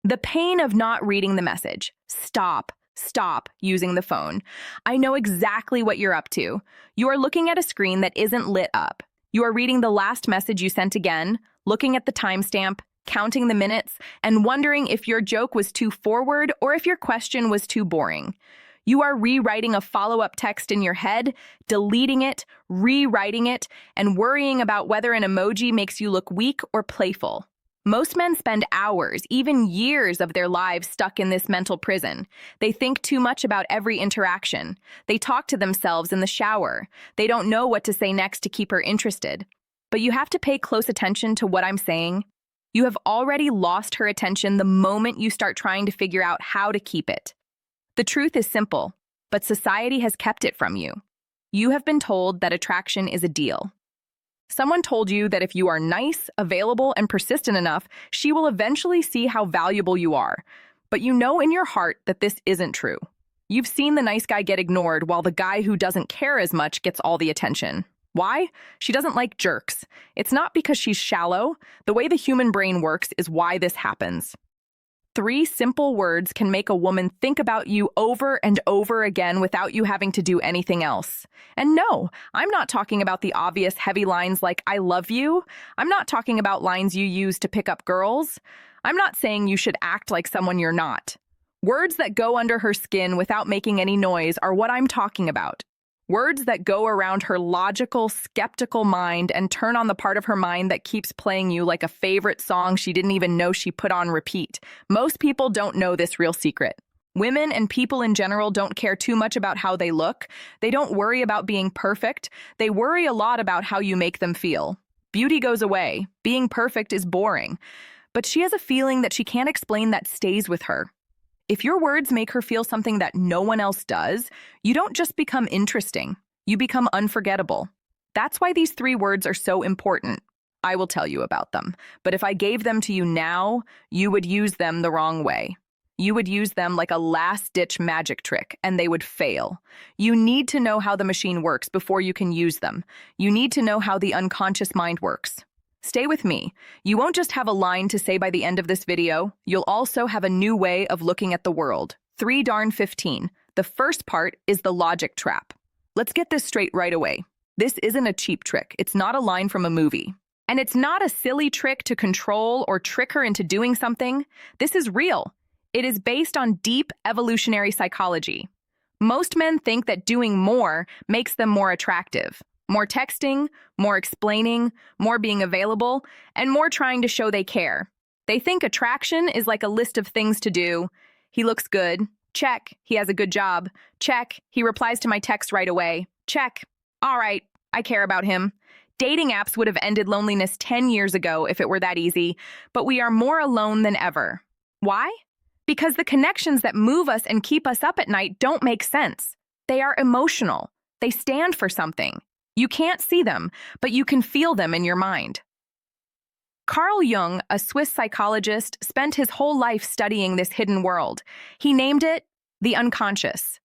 The pain of not reading the message. Stop using the phone. I know exactly what you're up to. You are looking at a screen that isn't lit up. You are reading the last message you sent again, looking at the timestamp, counting the minutes, and wondering if your joke was too forward or if your question was too boring. You are rewriting a follow-up text in your head, deleting it, rewriting it, and worrying about whether an emoji makes you look weak or playful. Most men spend hours, even years of their lives stuck in this mental prison. They think too much about every interaction. They talk to themselves in the shower. They don't know what to say next to keep her interested. But you have to pay close attention to what I'm saying. You have already lost her attention the moment you start trying to figure out how to keep it. The truth is simple, but society has kept it from you. You have been told that attraction is a deal. Someone told you that if you are nice, available, and persistent enough, she will eventually see how valuable you are. But you know in your heart that this isn't true. You've seen the nice guy get ignored while the guy who doesn't care as much gets all the attention. Why? She doesn't like jerks. It's not because she's shallow. The way the human brain works is why this happens. 3 simple words can make a woman think about you over and over again without you having to do anything else. And no, I'm not talking about the obvious heavy lines like "I love you." I'm not talking about lines you use to pick up girls. I'm not saying you should act like someone you're not. Words that go under her skin without making any noise are what I'm talking about. Words that go around her logical, skeptical mind and turn on the part of her mind that keeps playing you like a favorite song she didn't even know she put on repeat. Most people don't know this real secret. Women and people in general don't care too much about how they look. They don't worry about being perfect. They worry a lot about how you make them feel. Beauty goes away. Being perfect is boring. But she has a feeling that she can't explain that stays with her. If your words make her feel something that no one else does, you don't just become interesting, you become unforgettable. That's why these 3 words are so important. I will tell you about them, but if I gave them to you now, you would use them the wrong way. You would use them like a last-ditch magic trick, and they would fail. You need to know how the machine works before you can use them. You need to know how the unconscious mind works. Stay with me. You won't just have a line to say by the end of this video, you'll also have a new way of looking at the world. 3-15. The first part is the logic trap. Let's get this straight right away. This isn't a cheap trick. It's not a line from a movie. And it's not a silly trick to control or trick her into doing something. This is real. It is based on deep evolutionary psychology. Most men think that doing more makes them more attractive. More texting, more explaining, more being available, and more trying to show they care. They think attraction is like a list of things to do. He looks good. Check. He has a good job. Check. He replies to my text right away. Check. All right. I care about him. Dating apps would have ended loneliness 10 years ago if it were that easy, but we are more alone than ever. Why? Because the connections that move us and keep us up at night don't make sense. They are emotional. They stand for something. You can't see them, but you can feel them in your mind. Carl Jung, a Swiss psychologist, spent his whole life studying this hidden world. He named it the unconscious.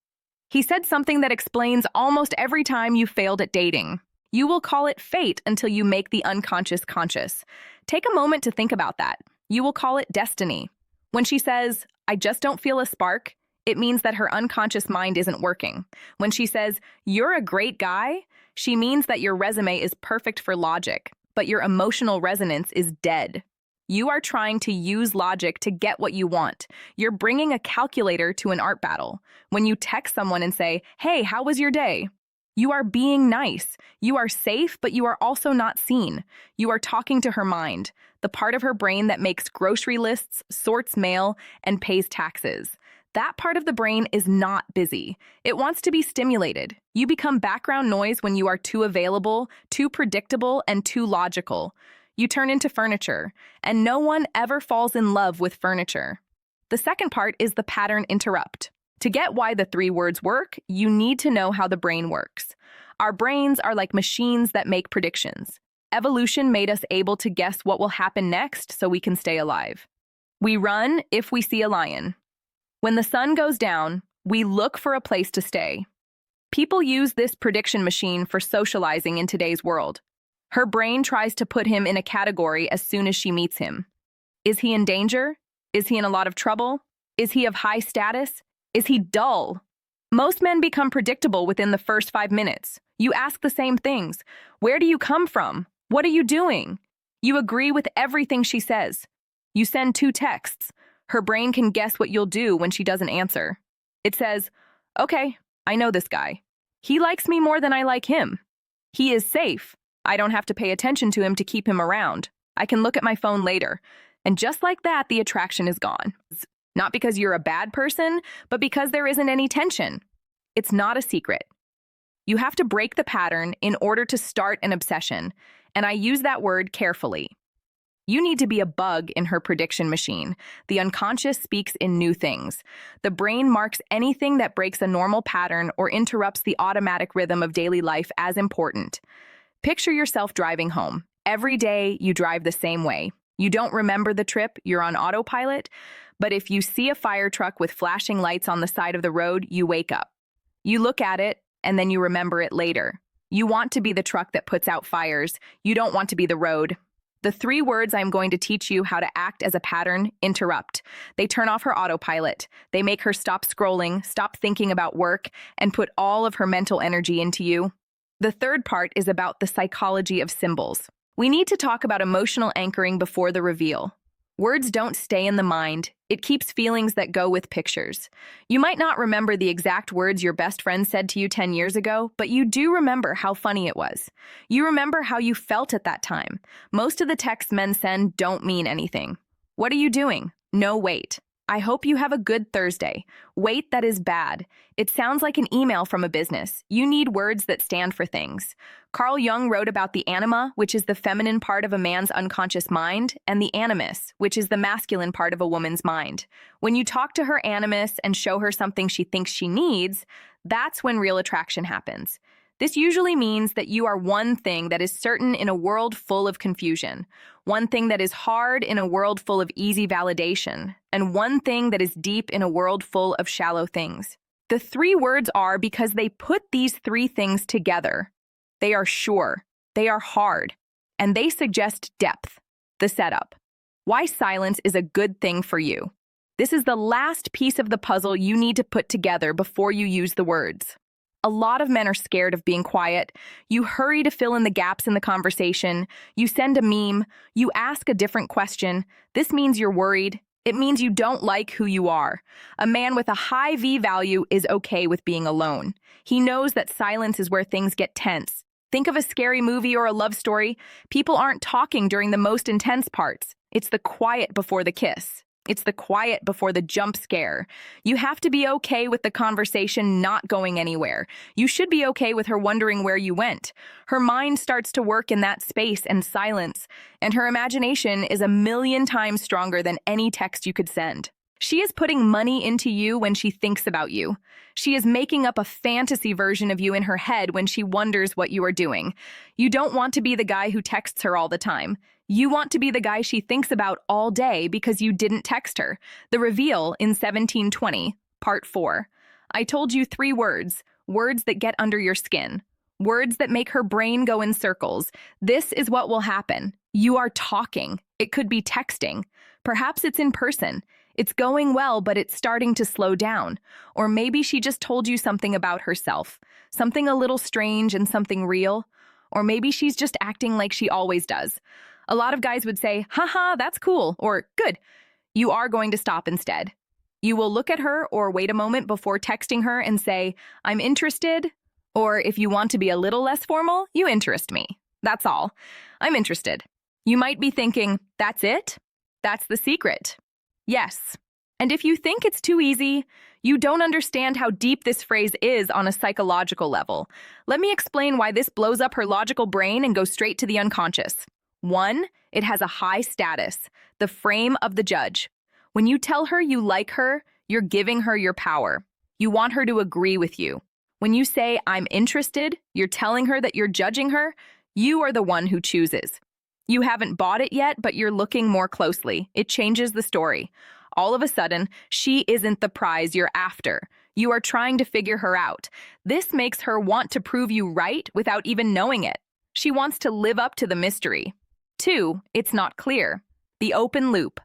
He said something that explains almost every time you failed at dating. You will call it fate until you make the unconscious conscious. Take a moment to think about that. You will call it destiny. When she says, "I just don't feel a spark," it means that her unconscious mind isn't working. When she says, "You're a great guy," she means that your resume is perfect for logic, but your emotional resonance is dead. You are trying to use logic to get what you want. You're bringing a calculator to an art battle. When you text someone and say, "Hey, how was your day?" You are being nice. You are safe, but you are also not seen. You are talking to her mind, the part of her brain that makes grocery lists, sorts mail, and pays taxes. That part of the brain is not busy. It wants to be stimulated. You become background noise when you are too available, too predictable, and too logical. You turn into furniture, and no one ever falls in love with furniture. The second part is the pattern interrupt. To get why the 3 words work, you need to know how the brain works. Our brains are like machines that make predictions. Evolution made us able to guess what will happen next so we can stay alive. We run if we see a lion. When the sun goes down, we look for a place to stay. People use this prediction machine for socializing in today's world. Her brain tries to put him in a category as soon as she meets him. Is he in danger? Is he in a lot of trouble? Is he of high status? Is he dull? Most men become predictable within the first 5 minutes. You ask the same things. Where do you come from? What are you doing? You agree with everything she says. You send 2 texts. Her brain can guess what you'll do when she doesn't answer. It says, okay, I know this guy. He likes me more than I like him. He is safe. I don't have to pay attention to him to keep him around. I can look at my phone later. And just like that, the attraction is gone. Not because you're a bad person, but because there isn't any tension. It's not a secret. You have to break the pattern in order to start an obsession, and I use that word carefully. You need to be a bug in her prediction machine. The unconscious speaks in new things. The brain marks anything that breaks a normal pattern or interrupts the automatic rhythm of daily life as important. Picture yourself driving home. Every day, you drive the same way. You don't remember the trip, you're on autopilot, but if you see a fire truck with flashing lights on the side of the road, you wake up. You look at it, and then you remember it later. You want to be the truck that puts out fires. You don't want to be the road. The 3 words I'm going to teach you how to act as a pattern: interrupt. They turn off her autopilot. They make her stop scrolling, stop thinking about work, and put all of her mental energy into you. The 3rd part is about the psychology of symbols. We need to talk about emotional anchoring before the reveal. Words don't stay in the mind. It keeps feelings that go with pictures. You might not remember the exact words your best friend said to you 10 years ago, but you do remember how funny it was. You remember how you felt at that time. Most of the texts men send don't mean anything. What are you doing? No, wait. I hope you have a good Thursday. Wait, that is bad. It sounds like an email from a business. You need words that stand for things. Carl Jung wrote about the anima, which is the feminine part of a man's unconscious mind, and the animus, which is the masculine part of a woman's mind. When you talk to her animus and show her something she thinks she needs, that's when real attraction happens. This usually means that you are one thing that is certain in a world full of confusion, one thing that is hard in a world full of easy validation, and one thing that is deep in a world full of shallow things. The 3 words are because they put these 3 things together. They are sure, they are hard, and they suggest depth. The setup. Why silence is a good thing for you. This is the last piece of the puzzle you need to put together before you use the words. A lot of men are scared of being quiet. You hurry to fill in the gaps in the conversation. You send a meme. You ask a different question. This means you're worried. It means you don't like who you are. A man with a high V value is okay with being alone. He knows that silence is where things get tense. Think of a scary movie or a love story. People aren't talking during the most intense parts. It's the quiet before the kiss. It's the quiet before the jump scare. You have to be okay with the conversation not going anywhere. You should be okay with her wondering where you went. Her mind starts to work in that space and silence, and her imagination is 1,000,000 times stronger than any text you could send. She is putting money into you when she thinks about you. She is making up a fantasy version of you in her head when she wonders what you are doing. You don't want to be the guy who texts her all the time. You want to be the guy she thinks about all day because you didn't text her. The reveal in 1720, part 4. I told you 3 words, words that get under your skin, words that make her brain go in circles. This is what will happen. You are talking. It could be texting. Perhaps it's in person. It's going well, but it's starting to slow down. Or maybe she just told you something about herself, something a little strange and something real. Or maybe she's just acting like she always does. A lot of guys would say, haha, that's cool, or good. You are going to stop instead. You will look at her or wait a moment before texting her and say, I'm interested. Or if you want to be a little less formal, you interest me. That's all. I'm interested. You might be thinking, that's it? That's the secret. Yes. And if you think it's too easy, you don't understand how deep this phrase is on a psychological level. Let me explain why this blows up her logical brain and goes straight to the unconscious. 1, it has a high status, the frame of the judge. When you tell her you like her, you're giving her your power. You want her to agree with you. When you say, I'm interested, you're telling her that you're judging her. You are the one who chooses. You haven't bought it yet, but you're looking more closely. It changes the story. All of a sudden, she isn't the prize you're after. You are trying to figure her out. This makes her want to prove you right without even knowing it. She wants to live up to the mystery. 2, it's not clear. The open loop.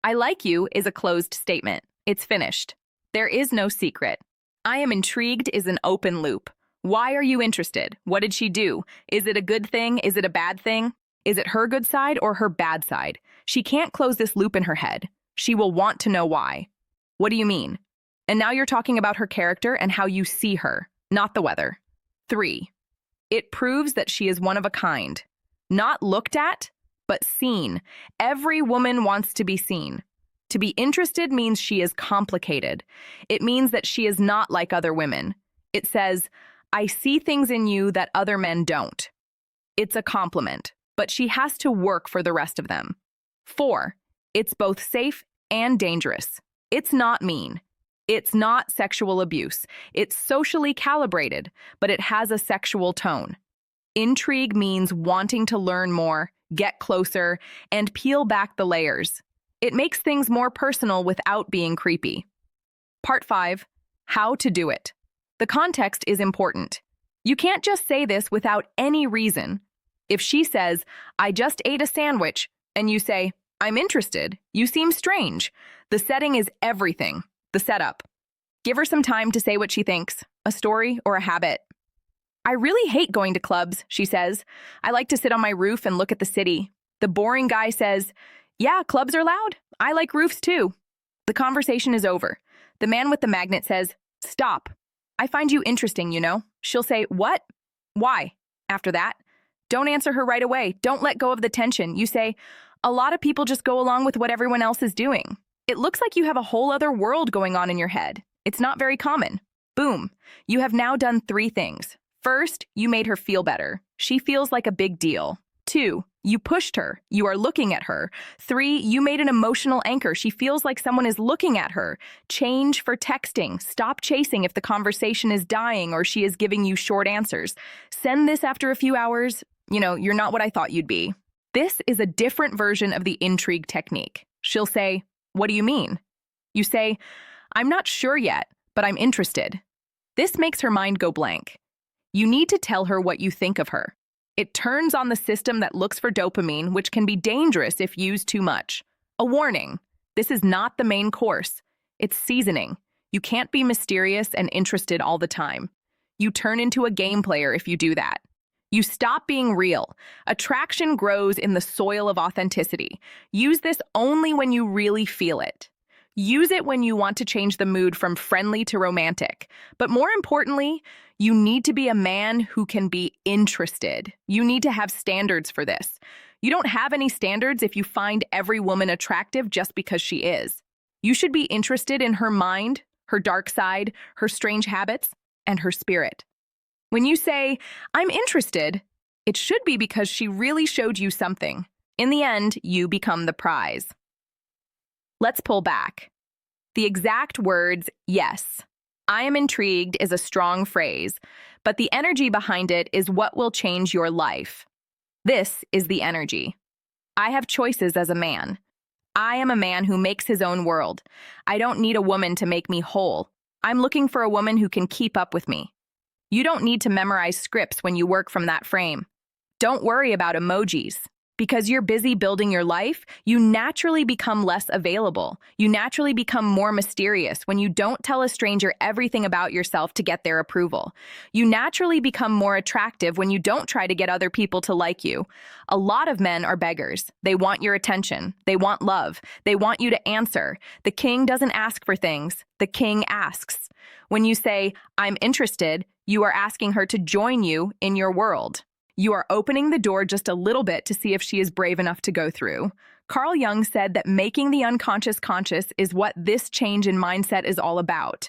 I like you is a closed statement. It's finished. There is no secret. I am intrigued is an open loop. Why are you interested? What did she do? Is it a good thing? Is it a bad thing? Is it her good side or her bad side? She can't close this loop in her head. She will want to know why. What do you mean? And now you're talking about her character and how you see her, not the weather. 3. It proves that she is one of a kind. Not looked at, but seen. Every woman wants to be seen. To be interested means she is complicated. It means that she is not like other women. It says, I see things in you that other men don't. It's a compliment, but she has to work for the rest of them. 4. It's both safe and dangerous. It's not mean. It's not sexual abuse. It's socially calibrated, but it has a sexual tone. Intrigue means wanting to learn more, get closer, and peel back the layers. It makes things more personal without being creepy. Part 5. How to do it. The context is important. You can't just say this without any reason. If she says, I just ate a sandwich, and you say, I'm interested, you seem strange. The setting is everything. The setup. Give her some time to say what she thinks, a story or a habit. I really hate going to clubs, she says. I like to sit on my roof and look at the city. The boring guy says, yeah, clubs are loud. I like roofs too. The conversation is over. The man with the magnet says, stop. I find you interesting, you know. She'll say, what? Why? After that, don't answer her right away. Don't let go of the tension. You say, a lot of people just go along with what everyone else is doing. It looks like you have a whole other world going on in your head. It's not very common. Boom. You have now done 3 things. First, you made her feel better. She feels like a big deal. 2, you pushed her. You are looking at her. 3, you made an emotional anchor. She feels like someone is looking at her. Change for texting. Stop chasing if the conversation is dying or she is giving you short answers. Send this after a few hours. You're not what I thought you'd be. This is a different version of the intrigue technique. She'll say, what do you mean? You say, I'm not sure yet, but I'm interested. This makes her mind go blank. You need to tell her what you think of her. It turns on the system that looks for dopamine, which can be dangerous if used too much. A warning, this is not the main course. It's seasoning. You can't be mysterious and interested all the time. You turn into a game player if you do that. You stop being real. Attraction grows in the soil of authenticity. Use this only when you really feel it. Use it when you want to change the mood from friendly to romantic. But more importantly, you need to be a man who can be interested. You need to have standards for this. You don't have any standards if you find every woman attractive just because she is. You should be interested in her mind, her dark side, her strange habits, and her spirit. When you say, I'm interested, it should be because she really showed you something. In the end, you become the prize. Let's pull back. The exact words, yes, I am intrigued is a strong phrase, but the energy behind it is what will change your life. This is the energy. I have choices as a man. I am a man who makes his own world. I don't need a woman to make me whole. I'm looking for a woman who can keep up with me. You don't need to memorize scripts when you work from that frame. Don't worry about emojis. Because you're busy building your life, you naturally become less available. You naturally become more mysterious when you don't tell a stranger everything about yourself to get their approval. You naturally become more attractive when you don't try to get other people to like you. A lot of men are beggars. They want your attention. They want love. They want you to answer. The king doesn't ask for things. The king asks. When you say, I'm interested, you are asking her to join you in your world. You are opening the door just a little bit to see if she is brave enough to go through. Carl Jung said that making the unconscious conscious is what this change in mindset is all about.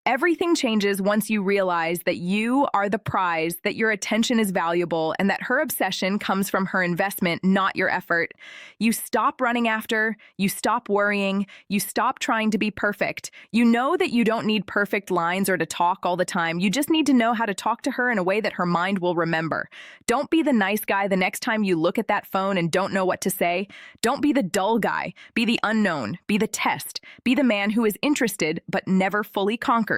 Everything changes once you realize that you are the prize, that your attention is valuable, and that her obsession comes from her investment, not your effort. You stop running after, you stop worrying, you stop trying to be perfect. You know that you don't need perfect lines or to talk all the time. You just need to know how to talk to her in a way that her mind will remember. Don't be the nice guy the next time you look at that phone and don't know what to say. Don't be the dull guy. Be the unknown. Be the test. Be the man who is interested but never fully conquered.